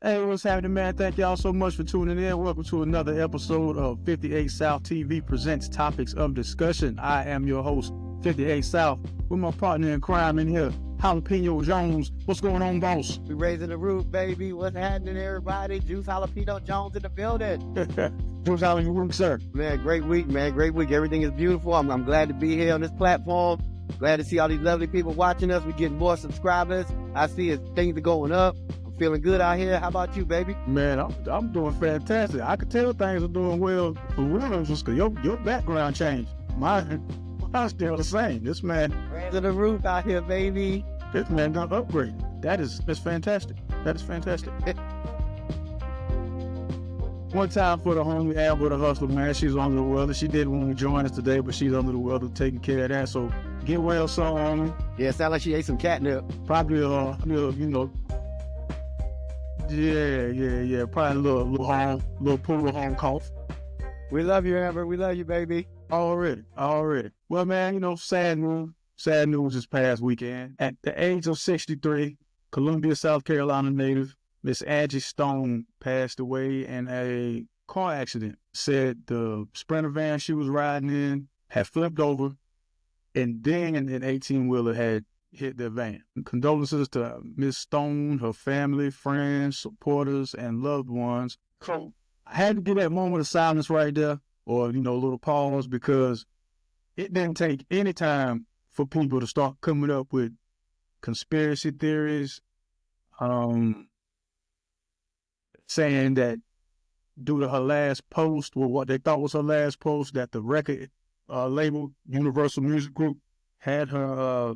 Hey, what's happening, man? Thank y'all so much for tuning in. Welcome to another episode of 58South TV presents Topics of Discussion. I am your host, 58South, with my partner in crime in here, Jalapeno Jones. What's going on, boss? We raising the roof, baby. What's happening, everybody? Juice Jalapeno Jones in the building. What's out in your room, sir? Man, great week, man. Great week. Everything is beautiful. I'm glad to be here on this platform. Glad to see all these lovely people watching us. We're getting more subscribers. I see things are going up. I'm feeling good out here. How about you, baby? Man, I'm doing fantastic. I could tell things are doing well for real, just because your background changed. Mine's still the same. This man, Raising the roof out here, baby. this man got upgraded. That's fantastic. That is fantastic. One time for the homie Amber, the hustler, man. She's under the weather. She didn't want to join us today, but she's under the weather, taking care of that. So get well, son. Yeah, sound like she ate some catnip. Probably, you know, yeah. Probably a little pool home cough. We love you, Amber. We love you, baby. Already. Well, man, you know, sad news this past weekend. At the age of 63, Columbia, South Carolina native Miss Angie Stone passed away in a car accident. Said the Sprinter van she was riding in had flipped over, and then an 18-wheeler had hit the van. Condolences to Miss Stone, her family, friends, supporters, and loved ones. So I had to give that moment of silence right there, or, you know, a little pause, because it didn't take any time for people to start coming up with conspiracy theories, saying that due to her last post, or what they thought was her last post, that the record label, Universal Music Group, had her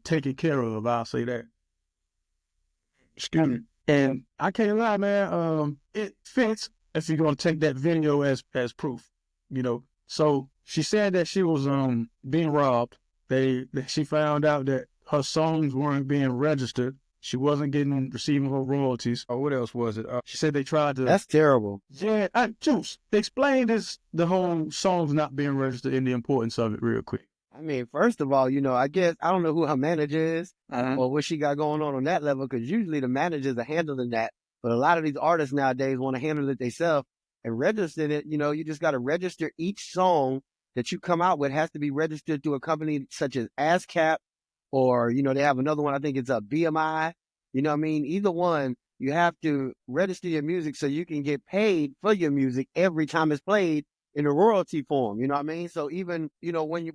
taken care of, I'll say that. Excuse me. And I can't lie, man, it fits if you're going to take that video as proof, you know. So she said that she was being robbed. She found out that her songs weren't being registered. She wasn't receiving her royalties. Or what else was it? She said they tried to... That's terrible. Yeah, Juice, explain the whole songs not being registered and the importance of it real quick. I mean, first of all, you know, I guess, I don't know who her manager is or what she got going on that level, because usually the managers are handling that. But a lot of these artists nowadays want to handle it themselves and register it. You know, you just got to register each song that you come out with has to be registered through a company such as ASCAP, or, you know, they have another one, I think it's a BMI. You know what I mean? Either one, you have to register your music so you can get paid for your music every time it's played in a royalty form. You know what I mean? So even, you know, when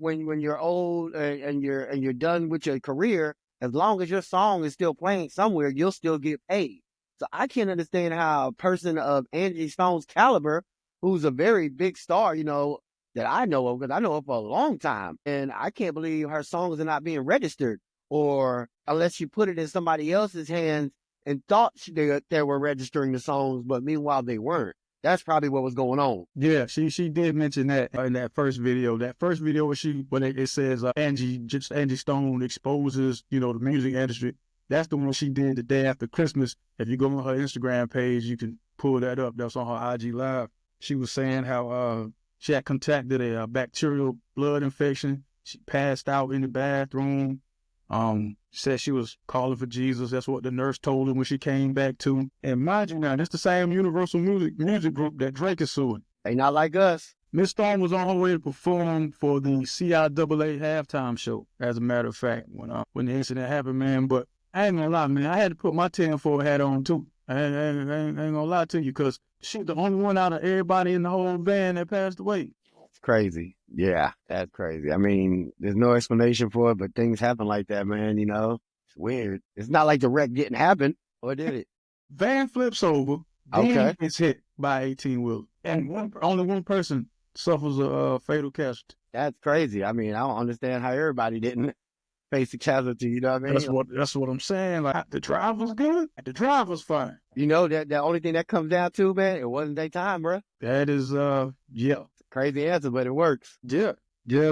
you're old and you're done with your career, as long as your song is still playing somewhere, you'll still get paid. So I can't understand how a person of Angie Stone's caliber, who's a very big star, you know, that I know of, because I know her for a long time, and I can't believe her songs are not being registered, or unless you put it in somebody else's hands and thought they were registering the songs, but meanwhile they weren't. That's probably what was going on. Yeah, she did mention that in that first video. That first video when it says Angie Stone exposes, you know, the music industry. That's the one she did the day after Christmas. If you go on her Instagram page, you can pull that up. That's on her IG Live. She was saying how she had contracted a bacterial blood infection. She passed out in the bathroom. Said she was calling for Jesus. That's what the nurse told her when she came back to. And mind you now, that's the same Universal Music Group that Drake is suing. They not like us. Miss Stone was on her way to perform for the CIAA halftime show, as a matter of fact, when the incident happened, man. But I ain't gonna lie, man, I had to put my 10-4 hat on too. I ain't gonna lie to you, because she's the only one out of everybody in the whole band that passed away. It's crazy. Yeah, that's crazy. I mean, there's no explanation for it, but things happen like that, man, you know? It's weird. It's not like the wreck didn't happen, or did it? Van flips over, Okay. then gets hit by 18-wheeler, and only one person suffers a fatal casualty. That's crazy. I mean, I don't understand how everybody didn't face a casualty, you know what I mean? That's what I'm saying. Like, the driver's good, the driver's fine. You know, that the only thing that comes down to, man, it wasn't their time, bro. That is, yeah. Crazy answer, but it works. Yeah,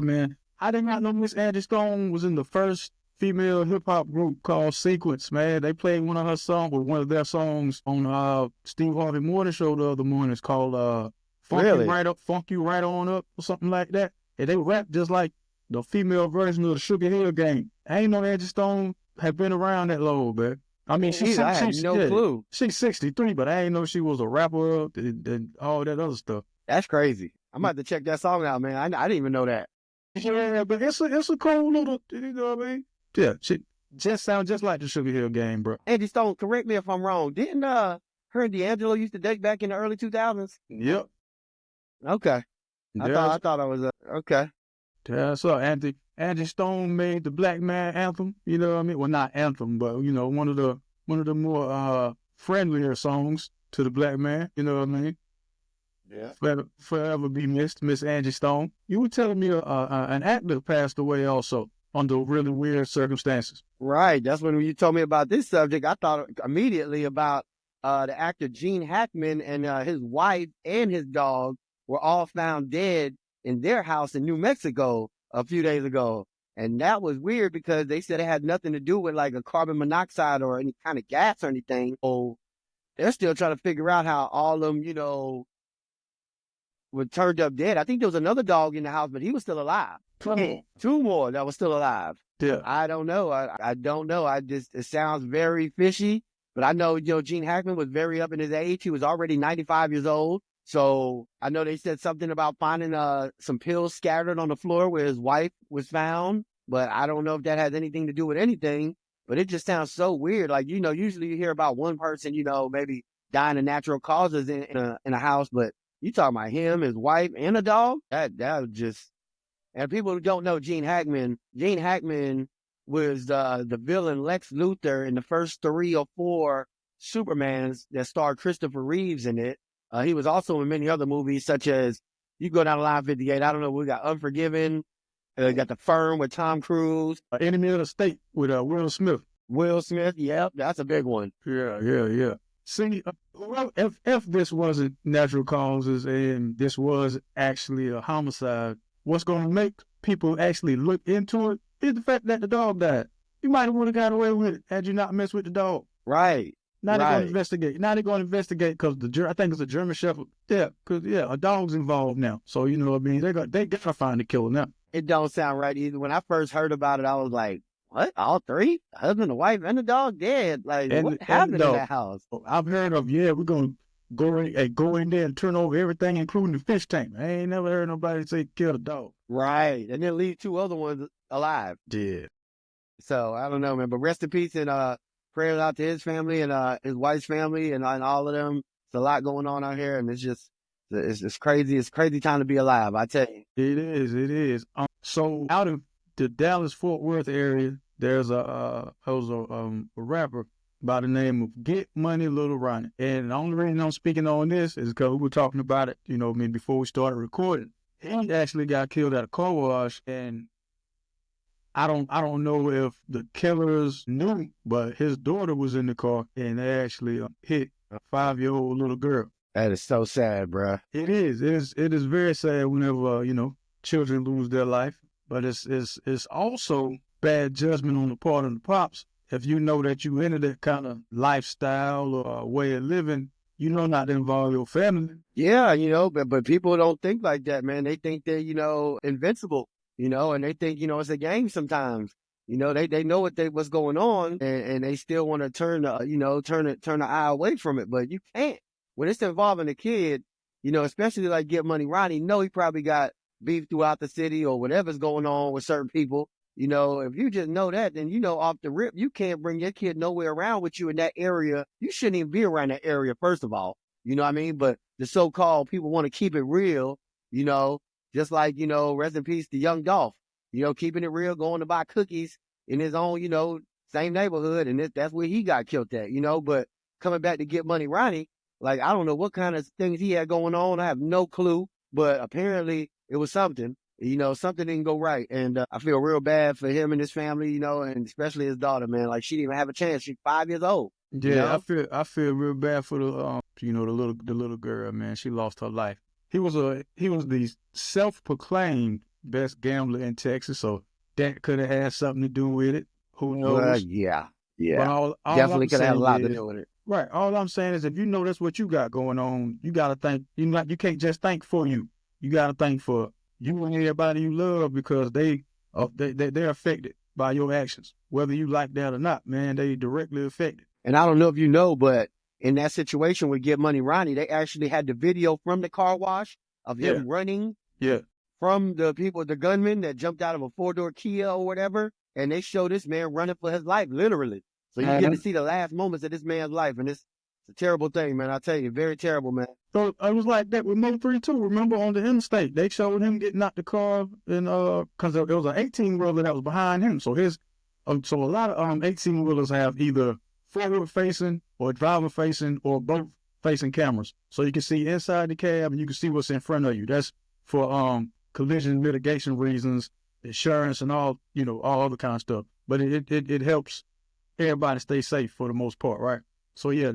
man. I did not know Miss Angie Stone was in the first female hip-hop group called Sequence, man. They played one of their songs on Steve Harvey Morning Show the other morning. It's called Funk You Right On Up, or something like that. And they rap just like the female version of the Sugar Hill Gang. I ain't know Angie Stone had been around that long, man. I mean, I had no clue. She's 63, but I didn't know she was a rapper and all that other stuff. That's crazy. I'm about to check that song out, man. I didn't even know that. Yeah, but it's a cool little, you know what I mean? Yeah, she just sounds just like the Sugar Hill Gang, bro. Angie Stone, correct me if I'm wrong. Didn't her and D'Angelo used to date back in the early 2000s? Yep. Okay. I thought I was okay. That's up. Angie Stone made the Black Man anthem. You know what I mean? Well, not anthem, but you know, one of the more friendlier songs to the black man. You know what I mean? Yeah. Forever be missed, Miss Angie Stone. You were telling me an actor passed away also under really weird circumstances. Right. That's when you told me about this subject. I thought immediately about the actor Gene Hackman and his wife and his dog were all found dead in their house in New Mexico a few days ago. And that was weird because they said it had nothing to do with like a carbon monoxide or any kind of gas or anything. So they're still trying to figure out how all of them, you know, were turned up dead. I think there was another dog in the house, but he was still alive. Two more that was still alive. Yeah. I don't know. I don't know. It sounds very fishy, but I know, you know, Gene Hackman was very up in his age. He was already 95 years old. So I know they said something about finding some pills scattered on the floor where his wife was found, but I don't know if that has anything to do with anything. But it just sounds so weird. Like, you know, usually you hear about one person, you know, maybe dying of natural causes in a house, but you talking about him, his wife, and a dog? That was just. And people who don't know Gene Hackman was the villain Lex Luthor in the first 3 or 4 Supermans that starred Christopher Reeves in it. He was also in many other movies, such as, you go down the line 58, I don't know, we got Unforgiven, got The Firm with Tom Cruise. Enemy of the State with Will Smith. Will Smith, yep, that's a big one. Yeah. See, if this wasn't natural causes and this was actually a homicide, what's going to make people actually look into it is the fact that the dog died. You might have would have got away with it had you not messed with the dog. Right. Now they're going to investigate. Now they're going to investigate because I think it's a German Shepherd. Yeah, because a dog's involved now. So you know what I mean. They got to find the killer now. It don't sound right either. When I first heard about it, I was like, what? All 3? The husband, the wife, and the dog dead? Like, what happened in that house? I've heard of, we're going to go in there and turn over everything, including the fish tank. I ain't never heard nobody say kill a dog. Right. And then leave 2 other ones alive. Yeah. So, I don't know, man. But rest in peace and prayers out to his family and his wife's family and all of them. There's a lot going on out here, and it's crazy. It's a crazy time to be alive, I tell you. It is. So out of the Dallas-Fort Worth area, there's a rapper by the name of Get Money Little Ronnie. And the only reason I'm speaking on this is because we were talking about it, you know, before we started recording. He actually got killed at a car wash, and I don't know if the killers knew, but his daughter was in the car, and they actually hit a 5-year-old little girl. That is so sad, bruh. It is very sad whenever, children lose their life, but it's also bad judgment on the part of the pops. If you know that you into that kind of lifestyle or way of living, you know not to involve your family. Yeah, but people don't think like that, man. They think they're, invincible, and they think, it's a game sometimes. They know what's going on, and they still want to turn the eye away from it, but you can't. When it's involving a kid, especially like Get Money Ronnie, he probably got beef throughout the city or whatever's going on with certain people. If you just know that, then, off the rip, you can't bring your kid nowhere around with you in that area. You shouldn't even be around that area, first of all. You know what I mean? But the so-called people want to keep it real, just like, rest in peace to Young Dolph, keeping it real, going to buy cookies in his own, same neighborhood. And that's where he got killed at, but coming back to Get Money Ronnie, like, I don't know what kind of things he had going on. I have no clue, but apparently it was something. Something didn't go right. And I feel real bad for him and his family, and especially his daughter, man. Like, she didn't even have a chance. She's 5 years old. Yeah, I feel real bad for the the little girl, man. She lost her life. He was the self-proclaimed best gambler in Texas, so that could have had something to do with it. Who knows? Yeah. But all definitely could have had a lot to do with it. Right. All I'm saying is, if that's what you got going on, you gotta think. You can't just think for you. You gotta think for you and everybody you love, because they're affected by your actions, whether you like that or not. Man, they directly affected. And I don't know if you know, but in that situation with Get Money Ronnie, they actually had the video from the car wash of him running from the gunman that jumped out of a 4-door Kia or whatever. And they show this man running for his life, literally. So you get to see the last moments of this man's life. And it's a terrible thing, man. I tell you, very terrible, man. So it was like that with Mo 3 too. Remember on the interstate, they showed him getting out the car and because it was an 18-wheeler that was behind him. So so a lot of 18-wheelers have either forward facing or driver facing or both facing cameras. So you can see inside the cab and you can see what's in front of you. That's for collision mitigation reasons, insurance and all other kind of stuff. But it helps everybody stay safe for the most part, right? So yeah,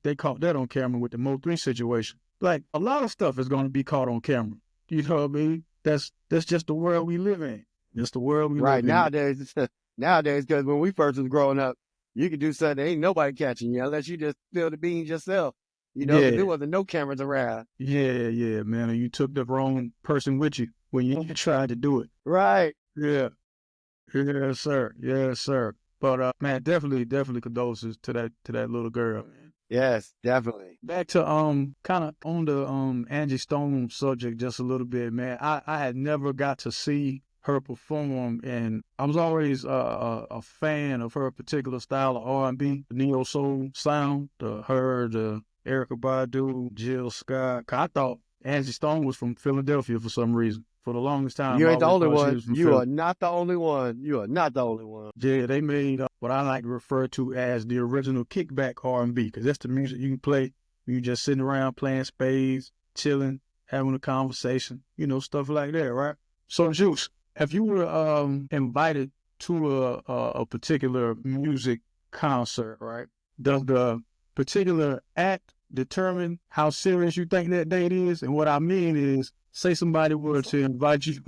they caught that on camera with the Mo 3 situation. Like a lot of stuff is going to be caught on camera. You know what I mean? That's just the world we live in. It's the world we live in. Nowadays, because when we first was growing up, you could do something, ain't nobody catching you unless you just spill the beans yourself. There wasn't no cameras around. Yeah, man. And you took the wrong person with you when you tried to do it. Right. Yeah. Yes, sir. But man, definitely condolences to that little girl. Man. Yes, definitely. Back to kind of on the Angie Stone subject just a little bit, man. I had never got to see her perform, and I was always a fan of her particular style of R&B, the neo soul sound. The Erykah Badu, Jill Scott. I thought Angie Stone was from Philadelphia for some reason. For the longest time, you ain't the only one. You are not the only one. You are not the only one. Yeah, they made what I like to refer to as the original kickback R&B, because that's the music you can play when you're just sitting around playing spades, chilling, having a conversation, stuff like that, right? So, Joose, if you were invited to a particular music concert, right, does the particular act determine how serious you think that date is? And what I mean is, say somebody were to invite you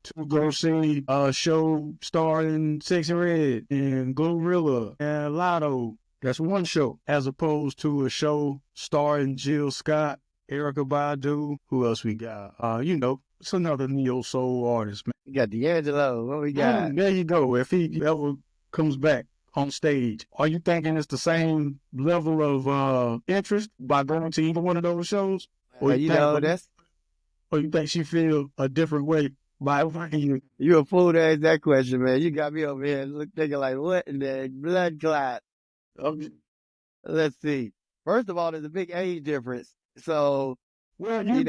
to go see a show starring Sexy Red and Glorilla and Lotto. That's one show, as opposed to a show starring Jill Scott, Erykah Badu. Who else we got? It's another neo soul artist, man. You got D'Angelo. What we got? There you go. If he ever comes back on stage, are you thinking it's the same level of interest by going to either one of those shows? Or you think she feel a different way by inviting you? You a fool to ask that question, man. You got me over here thinking like, what in the blood clot? Let's see. First of all, there's a big age difference. So, I think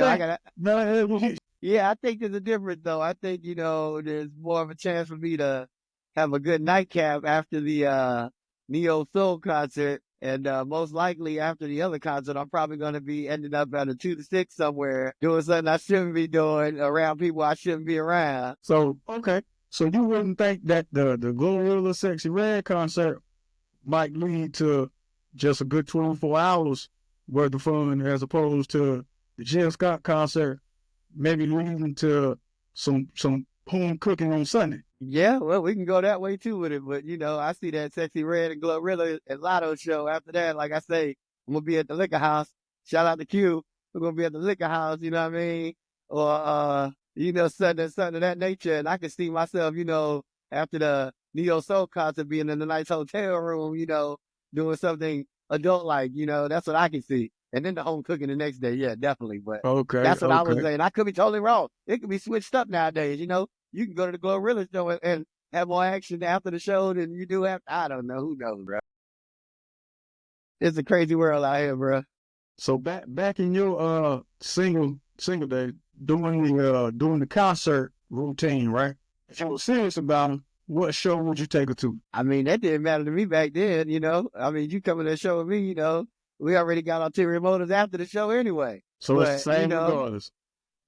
there's a difference, though. I think, there's more of a chance for me to have a good nightcap after the Neo Soul concert. And most likely after the other concert, I'm probably going to be ending up at a 2 to 6 somewhere doing something I shouldn't be doing around people I shouldn't be around. So, okay. So you wouldn't think that the Glorilla Sexy Red concert might lead to just a good 24 hours worth of fun, as opposed to the Jill Scott concert maybe leading to some home cooking on Sunday? Yeah, well, we can go that way too with it. But, I see that Sexy Red and Glorilla and Lotto show. After that, like I say, I'm going to be at the liquor house. Shout out to Q. We're going to be at the liquor house, you know what I mean? Or, something of that nature. And I can see myself, after the Neo Soul concert, being in a nice hotel room, doing something adult-like, that's what I can see. And then the home cooking the next day. Yeah, definitely. But that's what I was saying. I could be totally wrong. It could be switched up nowadays, You can go to the Glorilla show and have more action after the show than you do after. I don't know. Who knows, bro? It's a crazy world out here, bro. So back in your single day, doing the concert routine, right? If you were serious about it, what show would you take her to? I mean, that didn't matter to me back then, I mean, you come to the show with me, we already got ulterior motives after the show anyway. So it's the same regardless.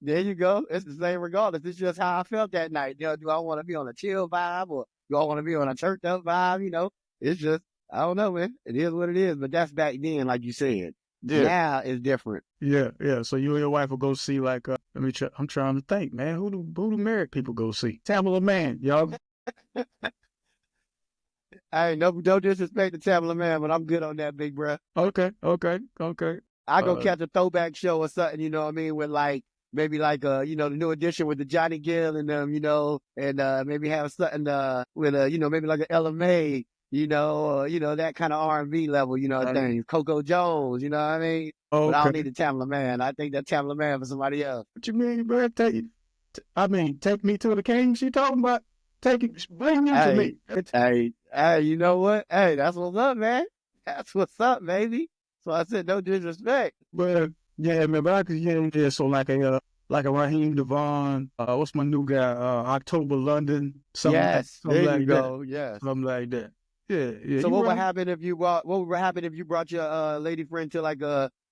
There you go. It's the same regardless. It's just how I felt that night. Do I want to be on a chill vibe or do I want to be on a turned up vibe? It's just, I don't know, man. It is what it is. But that's back then, like you said. Yeah. Now it's different. Yeah. So you and your wife will go see I'm trying to think, man. Who do married people go see? Tamala Man, y'all. Hey, no disrespect to Tamala Man, but I'm good on that, big bro. Okay. I go catch a throwback show or something, you know what I mean, with maybe the new edition with the Johnny Gill and them, and maybe have something with maybe like an LMA that kind of R&B level, thing. Coco Jones, you know what I mean? But I don't need a Tamla Man. I think that Tamla Man for somebody else. What you mean, bro? Take me to the king. She talking about bring him to me. Hey, you know what? Hey, that's what's up, man. That's what's up, baby. So I said, no disrespect. But yeah, man. But I could hear so like a Raheem Devon. What's my new guy? October London. Something there you go. that. Yes, something like that. Yeah. So what would happen if you brought your lady friend to like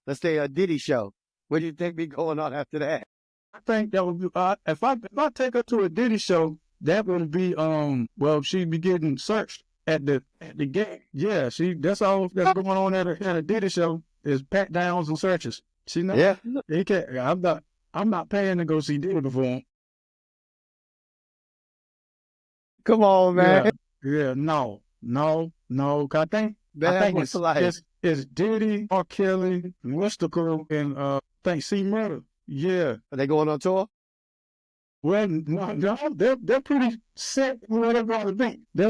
let's say a Diddy show? What do you think be going on after that? I think that would be if I take her to a Diddy show, that would be she'd be getting searched at the gate. Yeah, that's all that's going on at a Diddy show is pat downs and searches. She know. Yeah. He can't. I'm not paying to go see Diddy perform. Come on, man. Yeah. No. I think it's Diddy, R. Kelly, Mystical, and I think C Murder. Yeah. Are they going on tour? Well, no, they're pretty set where they're going to be. They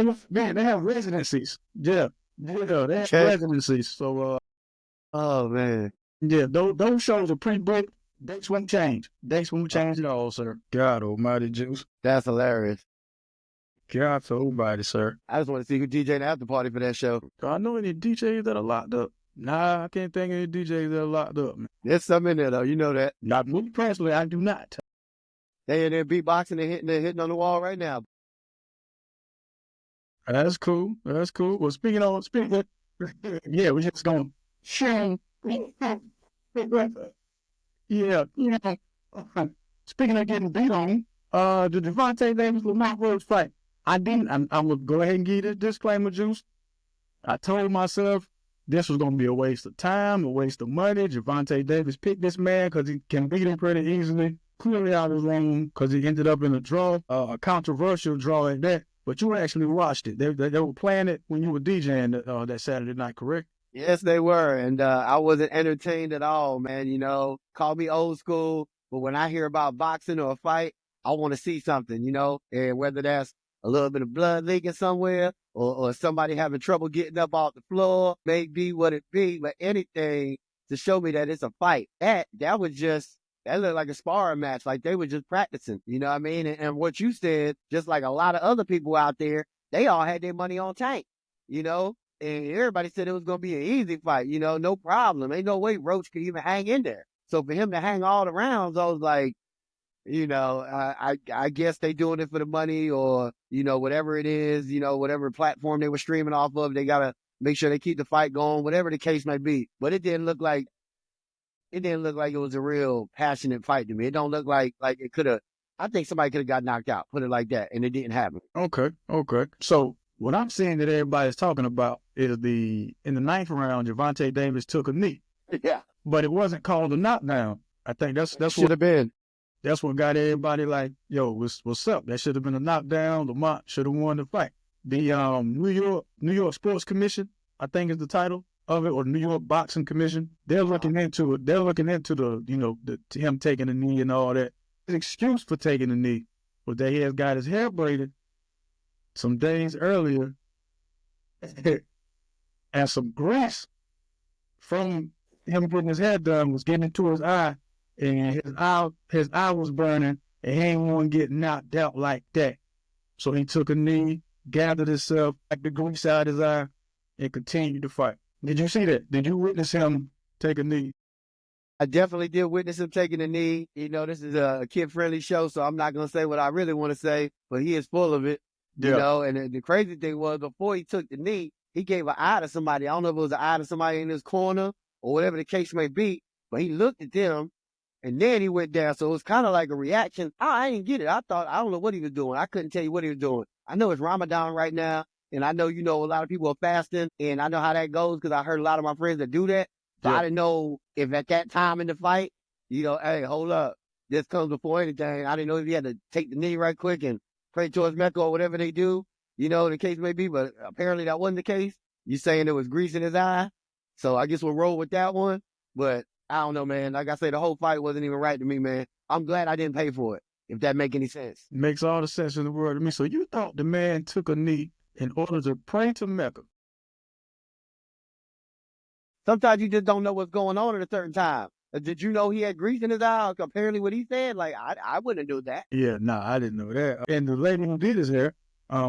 have residencies. Yeah, they have residencies. So, oh man, yeah, those shows are pretty big. Dates won't change. Dates won't change at all, sir. God Almighty, Juice. That's hilarious. God Almighty, sir. I just want to see who DJing the after party for that show. I know any DJs that are locked up. Nah, I can't think of any DJs that are locked up, man. There's some in there though. You know that. Not me personally. I do not. They in there beatboxing and hitting on the wall right now. That's cool. Well, speaking of, yeah, we're just going. Yeah, speaking of getting beat on, the Gervonta Davis-Lamont Rhodes fight. I'm gonna go ahead and give this disclaimer, Juice. I told myself this was gonna be a waste of time, a waste of money. Gervonta Davis picked this man because he can beat him pretty easily. Clearly out of his lane because he ended up in a draw, a controversial draw at that. But you actually watched it. They were playing it when you were DJing that Saturday night, correct? Yes, they were. And I wasn't entertained at all, man. Call me old school. But when I hear about boxing or a fight, I want to see something, and whether that's a little bit of blood leaking somewhere or somebody having trouble getting up off the floor, may be what it be, but anything to show me that it's a fight. That looked like a sparring match, like they were just practicing, you know what I mean? And what you said, just like a lot of other people out there, they all had their money on Tank, and everybody said it was going to be an easy fight, no problem. Ain't no way Roach could even hang in there. So for him to hang all the rounds, I was like, I guess they doing it for the money or, whatever it is, whatever platform they were streaming off of, they got to make sure they keep the fight going, whatever the case may be. But it didn't look like it was a real passionate fight to me. It don't look like it could have. I think somebody could have got knocked out, put it like that, and it didn't happen. Okay. So what I'm seeing that everybody's talking about is in the ninth round, Gervonta Davis took a knee. Yeah. But it wasn't called a knockdown. I think that's should have been. That's what got everybody like, yo, what's up? That should have been a knockdown. Lamont should have won the fight. The New York Sports Commission, I think is the title of it, or New York Boxing Commission. They're looking into it. They're looking into him taking a knee and all that. His excuse for taking a knee was that he has got his hair braided some days earlier, and some grease from him getting his hair done was getting into his eye, and his eye was burning, and he ain't want to get knocked out like that. So he took a knee, gathered himself, like the grease out his eye, and continued to fight. Did you see that? Did you witness him take a knee? I definitely did witness him taking a knee. This is a kid-friendly show, so I'm not going to say what I really want to say, but he is full of it. Yeah. And the crazy thing was, before he took the knee, he gave an eye to somebody. I don't know if it was an eye to somebody in his corner or whatever the case may be, but he looked at them, and then he went down. So it was kind of like a reaction. I didn't get it. I don't know what he was doing. I couldn't tell you what he was doing. I know it's Ramadan right now, and I know, a lot of people are fasting, and I know how that goes because I heard a lot of my friends that do that. So I didn't know if at that time in the fight, hey, hold up. This comes before anything. I didn't know if he had to take the knee right quick and pray towards Mecca or whatever they do, the case may be, but apparently that wasn't the case. You saying there was grease in his eye. So I guess we'll roll with that one. But I don't know, man. Like I say, the whole fight wasn't even right to me, man. I'm glad I didn't pay for it, if that make any sense. Makes all the sense in the world to me. So you thought the man took a knee in order to pray to Mecca. Sometimes you just don't know what's going on at a certain time. Did you know he had grease in his eye? Apparently what he said, like, I wouldn't do that. Yeah, nah, I didn't know that. And the lady who did his hair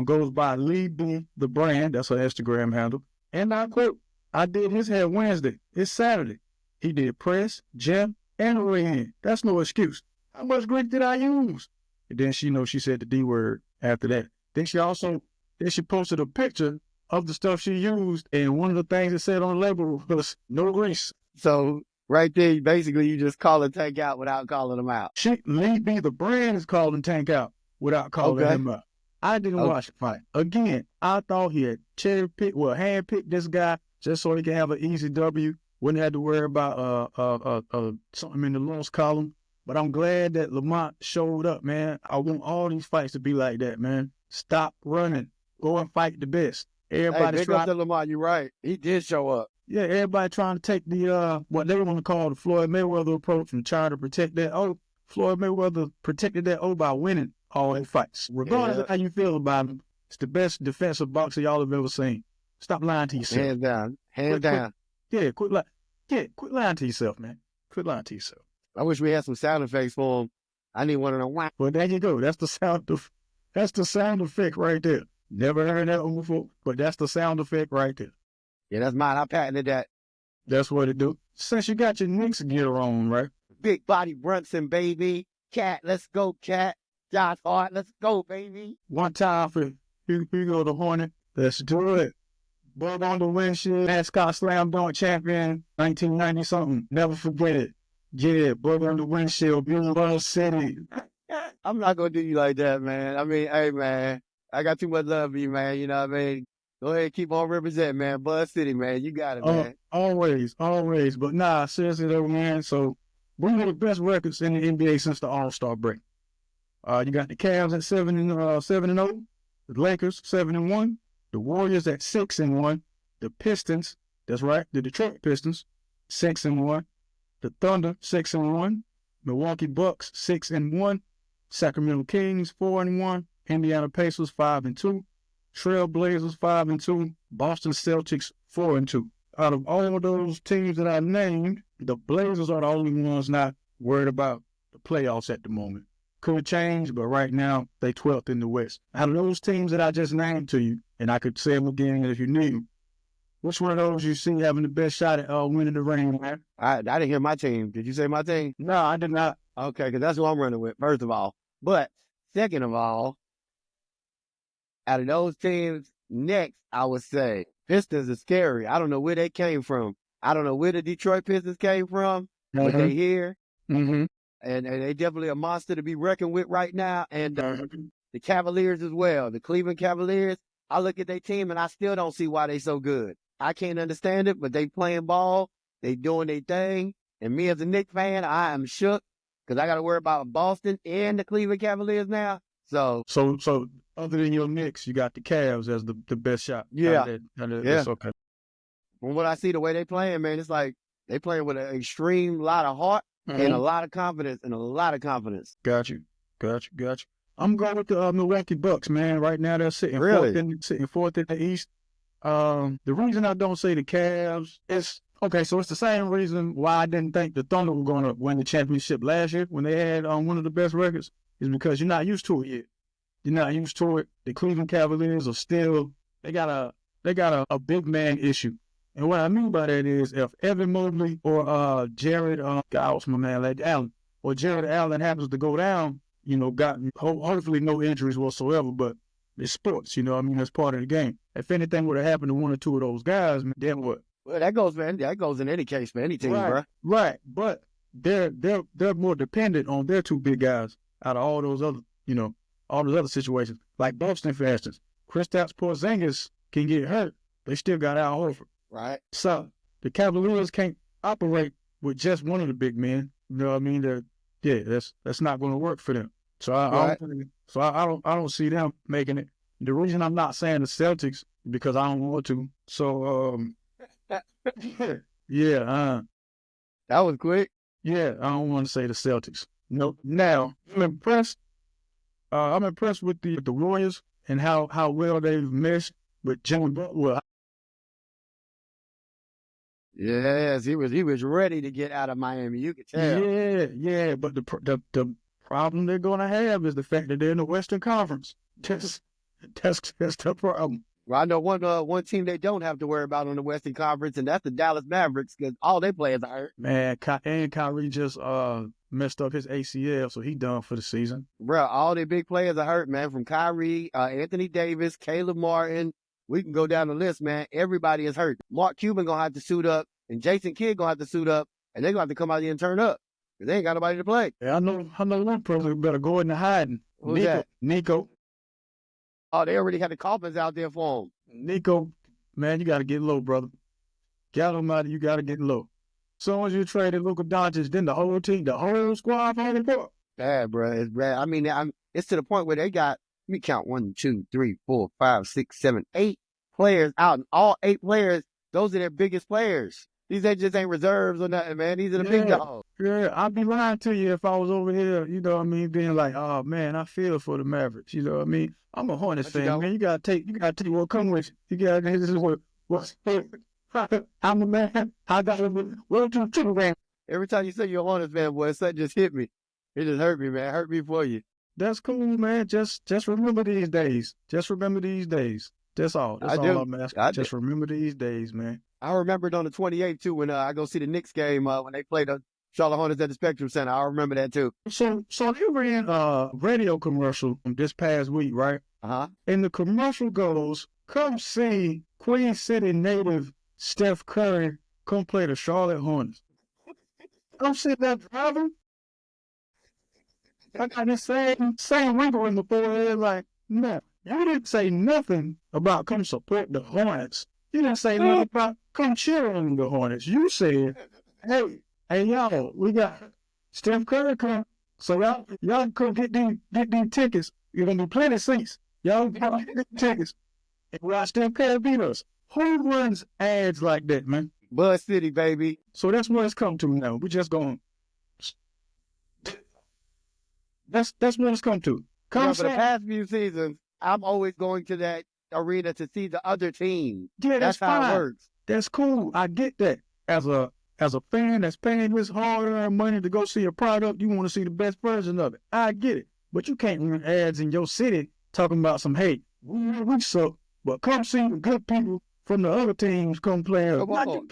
goes by Lee B, the brand. That's her Instagram handle. And I quote, I did his hair Wednesday. It's Saturday. He did press, gel, and a lay-in. That's no excuse. How much grease did I use? And then she said the D word after that. Then she posted a picture of the stuff she used, and one of the things it said on the label was no grease. So right there, basically, you just call a tank out without calling them out. Lee B, the brand, is calling Tank out without calling him out. I didn't watch the fight. Again, I thought he had hand-picked this guy just so he could have an easy W. Wouldn't have to worry about something in the loss column. But I'm glad that Lamont showed up, man. I want all these fights to be like that, man. Stop running. Go and fight the best. Everybody's trying to Lamont, you're right. He did show up. Yeah, everybody trying to take the what they want to call the Floyd Mayweather approach and trying to protect that. Oh, Floyd Mayweather protected that by winning all his fights. Regardless of how you feel about him, it's the best defensive boxer y'all have ever seen. Stop lying to yourself. Hands down. Hands down. Quit lying to yourself, man. Quit lying to yourself. I wish we had some sound effects for him. I need one of them. Well, there you go. That's the sound effect right there. Never heard that one before, but that's the sound effect right there. Yeah, that's mine. I patented that. That's what it do. Since you got your Knicks gear on, right? Big body Brunson, baby. Cat, let's go, Cat. Josh Hart, let's go, baby. One time for Hugo the Hornet. Let's do it. Bug on the windshield, mascot slam dunk champion, 1990-something. Never forget it. Yeah, bug on the windshield, beautiful city. I'm not going to do you like that, man. I mean, hey, man, I got too much love for you, man. You know what I mean? Go ahead, keep on representing, man. Buzz City, man. You got it, man. Always. But nah, seriously though, man. So, one of the best records in the NBA since the All-Star break. You got the Cavs at 7-0, the Lakers 7-1, the Warriors at 6-1, the Pistons, that's right, the Detroit Pistons 6-1, the Thunder 6-1, Milwaukee Bucks 6-1, Sacramento Kings 4-1, Indiana Pacers 5-2, Trail Blazers 5-2, Boston Celtics 4-2. Out of all of those teams that I named, the Blazers are the only ones not worried about the playoffs at the moment. Could change, but right now they 12th in the West. Out of those teams that I just named to you, and I could say them again if you need them, which one of those you see having the best shot at winning the ring, man? I didn't hear my team. Did you say my team? No, I did not. Okay, because that's who I'm running with, first of all. But second of all, out of those teams, next, I would say Pistons are scary. I don't know where they came from. I don't know where the Detroit Pistons came from, but they here. Mm-hmm. And they definitely a monster to be reckoned with right now. And the Cavaliers as well. The Cleveland Cavaliers, I look at their team and I still don't see why they so good. I can't understand it, but they playing ball. They doing their thing. And me as a Knicks fan, I am shook because I got to worry about Boston and the Cleveland Cavaliers now. So other than your Knicks, you got the Cavs as the best shot. Yeah. That's okay. From what I see, the way they playing, man, it's like they playing with an extreme lot of heart. And a lot of confidence, Got you. I'm going with the Milwaukee Bucks, man. Right now they're sitting fourth in the East. The reason I don't say the Cavs is, okay, so it's the same reason why I didn't think the Thunder were going to win the championship last year when they had one of the best records, is because you're not used to it yet. You're not used to it. The Cleveland Cavaliers are still, they got a big man issue. And what I mean by that is if Evan Mobley or Jared, what's my man, like Allen, or Jared Allen happens to go down, hopefully no injuries whatsoever, but it's sports, that's part of the game. If anything would have happened to one or two of those guys, then what? Well, that goes in any case for any team, bro. Right, but they're more dependent on their two big guys out of all those other situations. Like Boston, for instance, Kristaps Porzingis can get hurt. They still got Al Horford. Right. So the Cavaliers can't operate with just one of the big men. You know what I mean? That's not going to work for them. So I don't see them making it. The reason I'm not saying the Celtics because I don't want to. So yeah. That was quick. Yeah, I don't want to say the Celtics. No. Now I'm impressed. I'm impressed with the Warriors and how well they've meshed But Jimmy Butler, Yes, he was ready to get out of Miami. You could tell. yeah. But the problem they're gonna have is the fact that they're in the Western Conference. That's the problem. Well, I know one team they don't have to worry about on the Western Conference, and that's the Dallas Mavericks, because all their players are hurt. Man, and Kyrie just messed up his ACL, so he done for the season. Bro, all their big players are hurt, man. From Kyrie, Anthony Davis, Caleb Martin. We can go down the list, man. Everybody is hurt. Mark Cuban gonna have to suit up, and Jason Kidd gonna have to suit up, and they're gonna have to come out here and turn up. Because they ain't got nobody to play. Yeah, I know one person who better go into hiding. Who's that? Nico. Oh, they already had the coffins out there for him. Nico, man, you got to get low, brother. God almighty, you got to get low. As soon as you traded Luka Doncic, then the whole team, the whole squad had it up. Bad, bro. It's bad. I mean, it's to the point where they got, let me count 1, 2, 3, 4, 5, 6, 7, 8 players out. And all 8 players, those are their biggest players. These just ain't reserves or nothing, man. These are the big dogs. Yeah, I'd be lying to you if I was over here, you know what I mean, being like, oh man, I feel for the Mavericks, you know what I mean? I'm a Hornets fan, man. You gotta take what comes with you. You gotta, this is what's I'm a man. I got to welcome to the man. Every time you say you're a Hornets fan, boy, something just hit me. It just hurt me, man. It hurt me for you. That's cool, man. Just remember these days. Just remember these days. That's all. That's all I'm asking. Just remember these days, man. I remembered on the 28th, too, when I go see the Knicks game when they played the Charlotte Hornets at the Spectrum Center. I remember that, too. So they ran a radio commercial this past week, right? Uh-huh. And the commercial goes, come see Queen City native Steph Curry come play the Charlotte Hornets. I'm sitting there driving. I got the same wrinkle in the forehead, like, no, you didn't say nothing about come support the Hornets. You didn't say nothing about come cheer on the Hornets. You said, hey, y'all, we got Steph Curry come, so y'all come get these tickets. You're gonna be plenty of seats. Y'all get tickets and watch Steph Curry beat us. Who runs ads like that, man? Buzz City, baby. So that's what it's come to now. We just going. That's what it's come to. For the past few seasons, I'm always going to that arena to see the other team. Yeah, that's how it works. That's cool. I get that. As a fan that's paying this hard-earned money to go see a product, you want to see the best version of it. I get it. But you can't run ads in your city talking about some, hey, we suck, but come see the good people from the other teams come play. You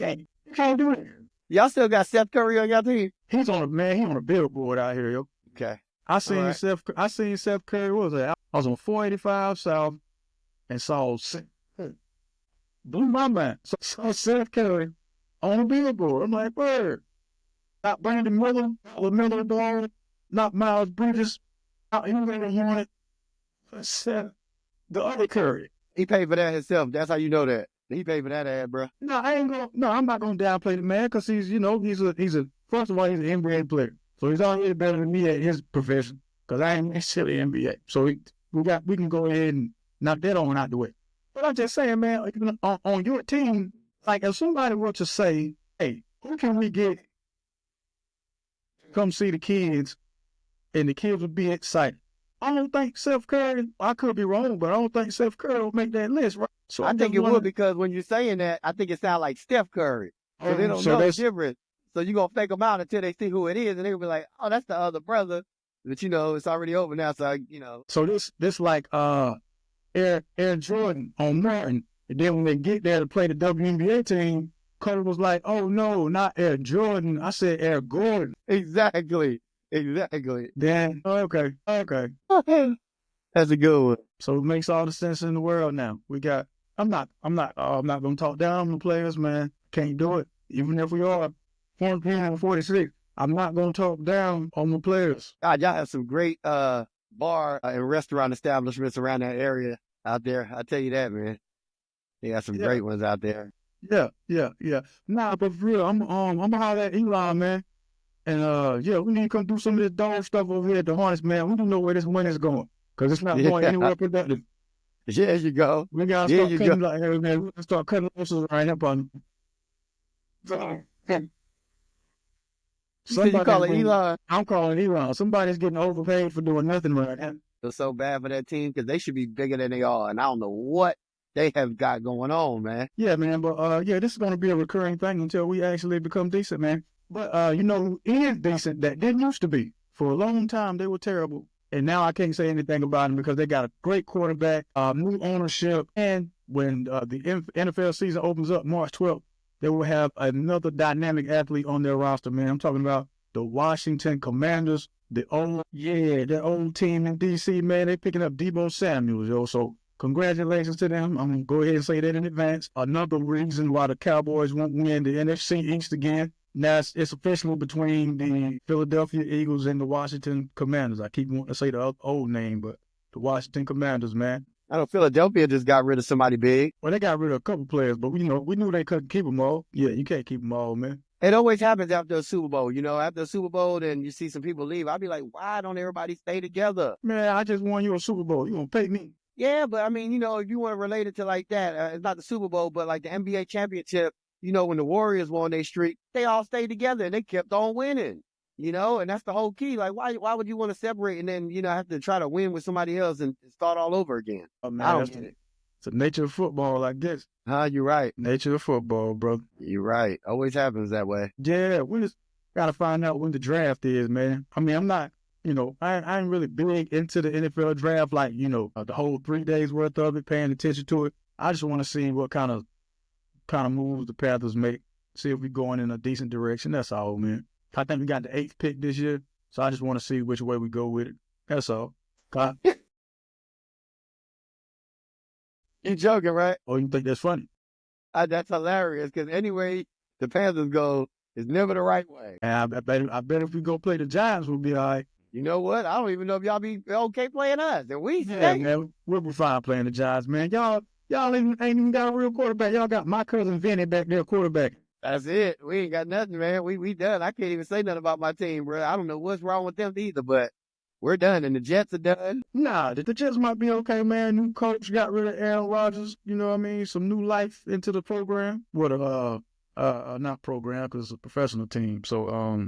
can't do it. Y'all still got Steph Curry on your team? He's on a billboard out here, yo. Okay. I seen Steph Curry, what was that? I was on 58 South and saw, blew my mind. Saw Steph Curry on a billboard. I'm like, word. Not Brandon Miller, Miller Ball, not Miles Bridges, not anybody wanted. The other Curry. He paid for that himself. That's how you know that. He paid for that ad, bro. No, I'm not gonna downplay the man because he's first of all, he's an NBA player. So he's already better than me at his profession, because I ain't necessarily NBA. So we can go ahead and knock that on out the way. But I'm just saying, man, on your team, like if somebody were to say, hey, who can we get to come see the kids, and the kids would be excited. I don't think Steph Curry, I could be wrong, but I don't think Steph Curry will make that list, right? So I think it would, because when you're saying that, I think it sounds like Steph Curry. So they don't know the difference. So you're going to fake them out until they see who it is, and they'll be like, oh, that's the other brother. But, it's already over now, so, So this like Air Jordan on Martin. And then when they get there to play the WNBA team, Carter was like, oh, no, not Air Jordan. I said Air Gordon. Exactly. Then, okay. That's a good one. So it makes all the sense in the world now. I'm not going to talk down on the players, man. Can't do it. Even if we are 46, I'm not going to talk down on the players. God, y'all have some great bar and restaurant establishments around that area out there. I tell you that, man. They got some great ones out there. Yeah. Nah, but for real, I'm gonna holler at Elon, man. And we need to come do some of this dog stuff over here at the Hornets, man. We don't know where this money's going, because it's not going anywhere productive. There you go. We gotta start cutting like here, man. We gotta start cutting losses right up on. So you call it Elon? I'm calling Elon. Somebody's getting overpaid for doing nothing right now. It's so bad for that team, because they should be bigger than they are, and I don't know what they have got going on, man. Yeah, man. But this is gonna be a recurring thing until we actually become decent, man. But you know who is decent that didn't used to be. For a long time they were terrible. And now I can't say anything about them because they got a great quarterback, new ownership, and when the NFL season opens up March 12th, they will have another dynamic athlete on their roster, man. I'm talking about the Washington Commanders, the old team in D.C., man. They picking up Deebo Samuels, yo. So congratulations to them. I'm going to go ahead and say that in advance. Another reason why the Cowboys won't win the NFC East again. Now it's officially between the Philadelphia Eagles and the Washington Commanders. I keep wanting to say the old name, but the Washington Commanders, man. I know Philadelphia just got rid of somebody big. Well, they got rid of a couple players, but we knew they couldn't keep them all. Yeah, you can't keep them all, man. It always happens after a Super Bowl. You know, after a Super Bowl, then you see some people leave. I'll be like, why don't everybody stay together? Man, I just won you a Super Bowl. You gonna pay me? Yeah, but I mean, you know, if you want to relate it to like that, it's not the Super Bowl, but like the NBA championship. You know, when the Warriors won their streak, they all stayed together and they kept on winning, you know, and that's the whole key. Like, why would you want to separate and then, you know, have to try to win with somebody else and start all over again? Oh, man, I don't get it. It's the nature of football, I guess. You're right. Nature of football, bro. You're right. Always happens that way. Yeah, we just got to find out when the draft is, man. I mean, I'm not, you know, I ain't really big into the NFL draft, like, you know, the whole 3 days worth of it, paying attention to it. I just want to see what kind of moves the Panthers make, see if we're going in a decent direction. That's all, man. I think we got the 8th pick this year, so I just want to see which way we go with it. That's all. You joking, right? Oh, you think that's funny? That's hilarious, because anyway the Panthers go is never the right way. And I bet if we go play the Giants, we'll be all right. You know what? I don't even know if y'all be okay playing us. And we man, we'll be fine playing the Giants, man. Y'all ain't even got a real quarterback. Y'all got my cousin Vinny back there quarterback. That's it. We ain't got nothing, man. We done. I can't even say nothing about my team, bro. I don't know what's wrong with them either, but we're done. And the Jets are done. Nah, the Jets might be okay, man. New coach got rid of Aaron Rodgers. You know what I mean? Some new life into the program. Not program, because it's a professional team. So,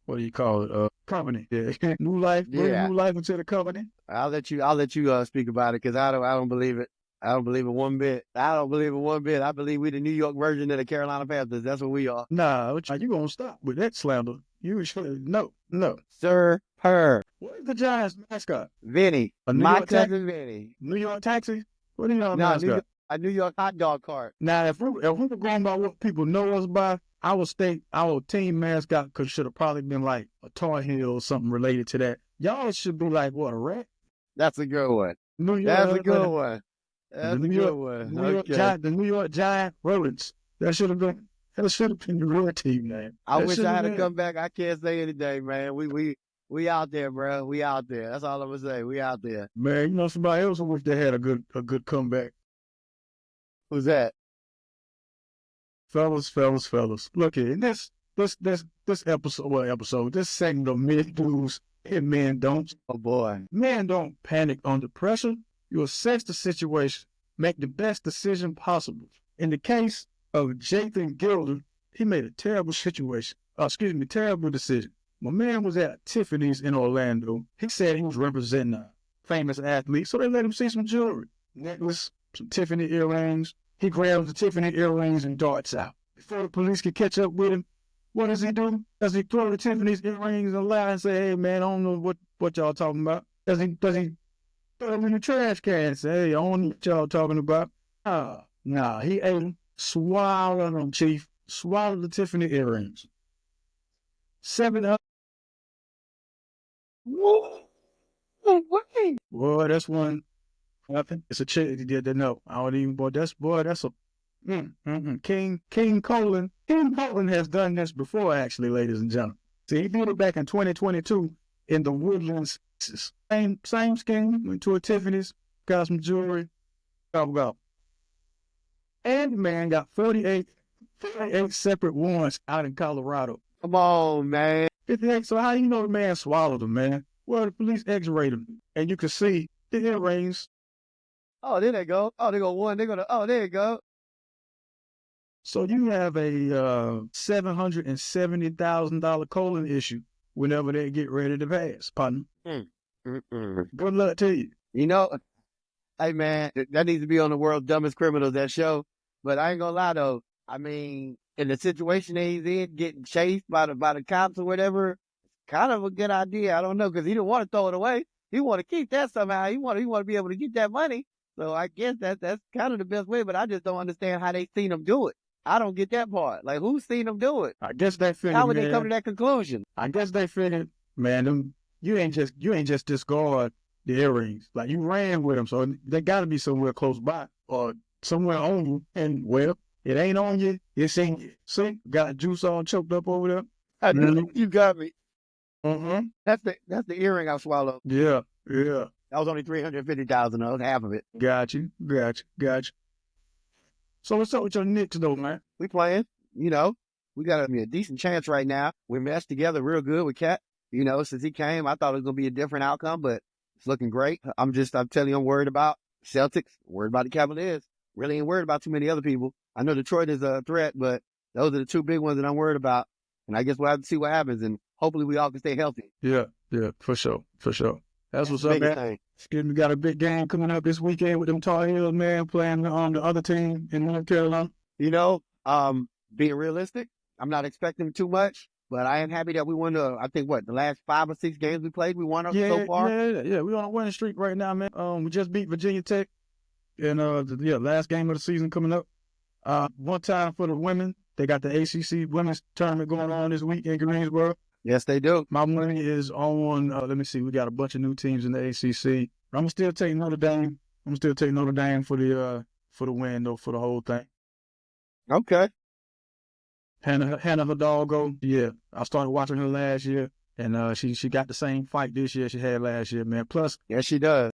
what do you call it? Company. Yeah. New life. Yeah. New life into the company. I'll let you speak about it, because I don't believe it. I don't believe it one bit. I believe we the New York version of the Carolina Panthers. That's what we are. Nah, you gonna stop with that slander? You should no. Sir, her. What is the Giants mascot? Vinny. My cousin Vinny. New York Taxi? What do you know mascot? A New York hot dog cart. Now, if we were going by what people know us by, I would state our team mascot should have probably been like a Tar Heel or something related to that. Y'all should be like, what, a rat? That's a good one. That's a good one. That's a good one. The New York Giant Rodents. That should have been the real team, man. I wish I had to come back. I can't say anything, man. We out there, bro. We out there. That's all I'm gonna say. We out there. Man, you know somebody else who wish they had a good comeback. Who's that? Fellas. Look here, this episode, this segment of Men Do's and Men Don'ts. Oh boy. Men don't panic under pressure. You assess the situation, make the best decision possible. In the case of Jathan Gilder, he made a terrible decision. My man was at Tiffany's in Orlando. He said he was representing a famous athlete, so they let him see some jewelry. Necklace, some Tiffany earrings. He grabs the Tiffany earrings and darts out. Before the police can catch up with him, what does he do? Does he throw the Tiffany's earrings and lie and say, hey man, I don't know what y'all talking about? Does he throw them in the trash can and say, hey, I don't know what y'all talking about? Nah, he ate them, swallowed them, Chief. Swallowed the Tiffany earrings. 7 up. Whoa. Boy, that's one. Nothing. It's a chick. No, I don't even. That's a. King Colin. King Colin has done this before, actually, ladies and gentlemen. See, he did it back in 2022 in the Woodlands. Same scheme. Went to a Tiffany's, got some jewelry. Go. And the man got 48 separate warrants out in Colorado. Come on, man. 58. So how you know the man swallowed them, man? Well, the police X-rayed him, and you can see the earrings. Oh, there they go. Oh, they go one. Oh, there you go. So you have a $770,000 colon issue whenever they get ready to pass, partner. Good luck to you. You know, Hey, man, that needs to be on the World's Dumbest Criminals, that show. But I ain't gonna lie, though. I mean, in the situation that he's in, getting chased by the cops or whatever, kind of a good idea. I don't know, because he didn't want to throw it away. He want to keep that somehow. He want to be able to get that money. So I guess that's kind of the best way, but I just don't understand how they seen him do it. I don't get that part. Like, who's seen him do it? I guess they figured, how would they come to that conclusion? I guess they figured, man, you ain't just discard the earrings. Like, you ran with them, so they got to be somewhere close by or somewhere on you. And, well, it ain't on you. It's in you. See, got juice all choked up over there. I know. You got me. Mm-hmm. That's the earring I swallowed. Yeah. That was only $350,000. That was half of it. Got you. So what's up with your Knicks, though, man? We playing. You know, we got a decent chance right now. We meshed together real good with Cat. You know, since he came, I thought it was going to be a different outcome, but it's looking great. I'm telling you, I'm worried about Celtics, worried about the Cavaliers. Really ain't worried about too many other people. I know Detroit is a threat, but those are the two big ones that I'm worried about. And I guess we'll have to see what happens, and hopefully we all can stay healthy. Yeah, for sure. That's what's up, man. We got a big game coming up this weekend with them Tar Heels, man, playing on the other team in North Carolina. You know, being realistic, I'm not expecting too much, but I am happy that we won the last 5 or 6 games we played, we won so far. Yeah, we're on a winning streak right now, man. We just beat Virginia Tech in last game of the season coming up. One time for the women, they got the ACC women's tournament going on this week in Greensboro. Yes, they do. My money is on, let me see, we got a bunch of new teams in the ACC. I'm going to still take Notre Dame. For the win, though, for the whole thing. Okay. Hannah Hidalgo, yeah. I started watching her last year, and she got the same fight this year she had last year, man. Plus, yes, she does.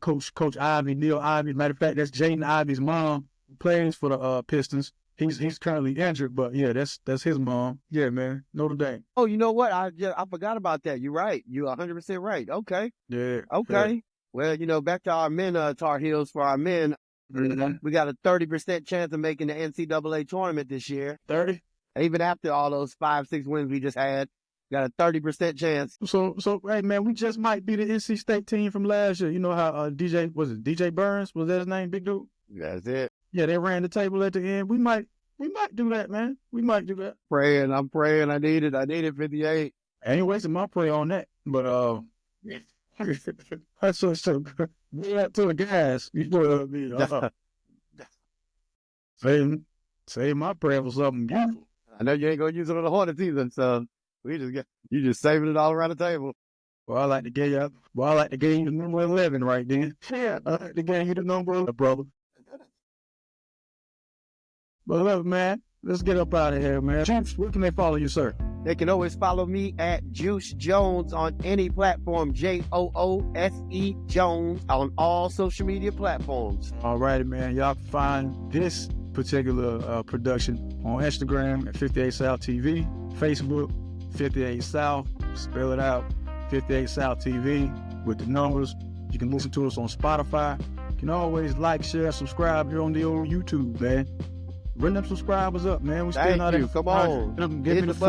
Coach Ivy, Neil Ivy, matter of fact, that's Jaden Ivy's mom, who plays for the Pistons. He's currently injured, but yeah, that's his mom. Yeah, man, Notre Dame. Oh, you know what? I forgot about that. You're right. You're 100% right. Okay. Yeah. Okay. Yeah. Well, you know, back to our men, Tar Heels. For our men, we got a 30% chance of making the NCAA tournament this year. 30? Even after all those 5-6 wins we just had, got a 30% chance. So hey man, we just might be the NC State team from last year. You know how DJ Burns, was that his name, big dude? That's it. Yeah, they ran the table at the end. We might do that, man. We might do that. I'm praying. I need it 58. I ain't wasting my prayer on that. But that's so good. Do that to the guys. You know what I mean? Save my prayer for something beautiful. I know you ain't gonna use it on the Hornets either, so you just saving it all around the table. Well, I like to give you the number 11 right then. Yeah, I like to give you the number, brother. But look, man, let's get up out of here, man. Juice, where can they follow you, sir? They can always follow me at Joose Jones on any platform, JOOSE Jones, on all social media platforms. All righty, man. Y'all can find this particular production on Instagram at 58South TV, Facebook, 58South, spell it out, 58South TV with the numbers. You can listen to us on Spotify. You can always like, share, subscribe here on the old YouTube, man. Run them subscribers up, man. We still not in. Come on. Give me the 4.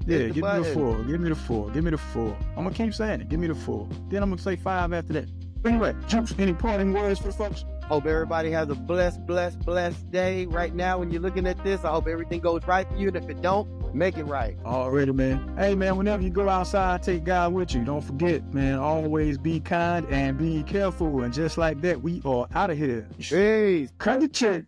Yeah, give me the 4. Give me the 4. I'm going to keep saying it. Give me the 4. Then I'm going to say 5 after that. Anyway, Juice, any parting words for folks? Hope everybody has a blessed day right now. When you're looking at this, I hope everything goes right for you. And if it don't, make it right. Already, man. Hey, man, whenever you go outside, take God with you. Don't forget, man, always be kind and be careful. And just like that, we are out of here. Peace. Cut the check.